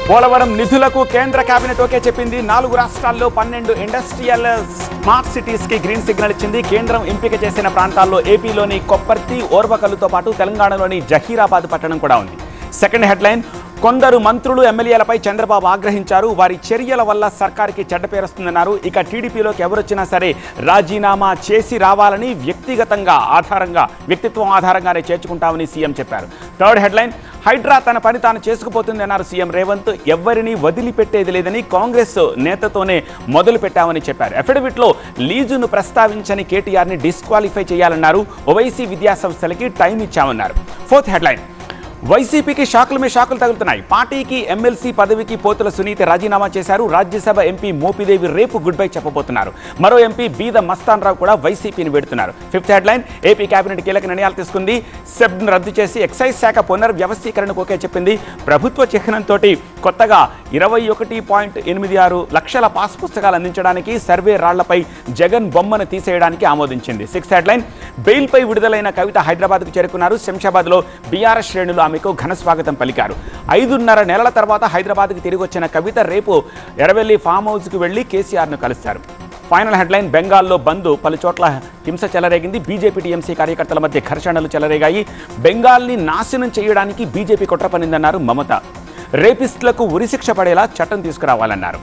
పోలవరం నిధులకు కేంద్ర cabinet okay చెప్పింది. 4 రాష్ట్రాల్లో 12 ఇండస్ట్రియల్ స్మార్ట్ సిటీస్ కి గ్రీన్ సిగ్నల్ ఇచ్చింది. కేంద్రం ఎంపిక చేసిన ప్రాంతాల్లో ఏపీలోని కొప్పర్తి, ఓర్వకల్లుతో పాటు తెలంగాణలోని జహీరాబాద్ పట్టణం కూడా ఉంది. సెకండ్ హెడ్లైన్, కొందరు మంత్రులు ఎమ్మెల్యేలపై చంద్రబాబు ఆగ్రహించారు. వారి చర్యల వల్ల సర్కార్కి చెడ్డ పేరొస్తుందన్నారు. ఇక టీడీపీలోకి ఎవరొచ్చినా సరే రాజీనామా చేసి రావాలని వ్యక్తిత్వం ఆధారంగానే చేర్చుకుంటామని సీఎం చెప్పారు. థర్డ్ హెడ్లైన్, హైడ్రా తన పని తాను చేసుకుపోతుంది అన్నారు సీఎం రేవంత్. ఎవరిని వదిలిపెట్టేది లేదని కాంగ్రెస్ నేతతోనే మొదలు పెట్టామని చెప్పారు. అఫిడవిట్లో లీజును ప్రస్తావించని కేటీఆర్ని డిస్క్వాలిఫై చేయాలన్నారు. ఓవైసీ విద్యాసంస్థలకి టైం ఇచ్చామన్నారు. ఫోర్త్ హెడ్లైన్, వైసీపీకి షాకుల మీద షాకులు తగులుతున్నాయి. పార్టీకి ఎమ్మెల్సీ పదవికి పోతుల సునీత రాజీనామా చేశారు. రాజ్యసభ ఎంపీ మోపిదేవి రేపు గుడ్ బై చెప్పబోతున్నారు. మరో ఎంపీ బీద మస్తాన్ రావు కూడా వైసీపీని వెడుతున్నారు. ఫిఫ్త్ హెడ్లైన్, ఏపీ కేబినెట్ కీలక నిర్ణయాలు తీసుకుంది. సెబ్ను రద్దు చేసి ఎక్సైజ్ శాఖ పునర్వ్యవస్థీకరణకు ఓకే చెప్పింది. ప్రభుత్వ చిహ్నంతో కొత్తగా 21.86 లక్షల పాస్ పుస్తకాలు అందించడానికి, సర్వే రాళ్లపై జగన్ బొమ్మను తీసేయడానికి ఆమోదించింది. సిక్స్త్ హెడ్లైన్, బెయిల్పై విడుదలైన కవిత హైదరాబాద్కు చేరుకున్నారు. శంషాబాద్లో బీఆర్ఎస్ శ్రేణులు ఆమెకు ఘన స్వాగతం పలికారు. 5.5 నెలల తర్వాత హైదరాబాద్కి తిరిగి వచ్చిన కవిత రేపు ఎర్రవెల్లి ఫామ్ హౌస్కు వెళ్లి కేసీఆర్ను కలుస్తారు. ఫైనల్ హెడ్లైన్, బెంగాల్లో బంద్, పలు చోట్ల హింస చెలరేగింది. బీజేపీ టీఎంసీ కార్యకర్తల మధ్య ఘర్షణలు చెలరేగాయి. బెంగాల్ని నాశనం చేయడానికి బీజేపీ కుట్ర పన్నిందన్నారు మమత. రేపిస్టులకు ఉరిశిక్ష పడేలా చట్టం తీసుకురావాలన్నారు.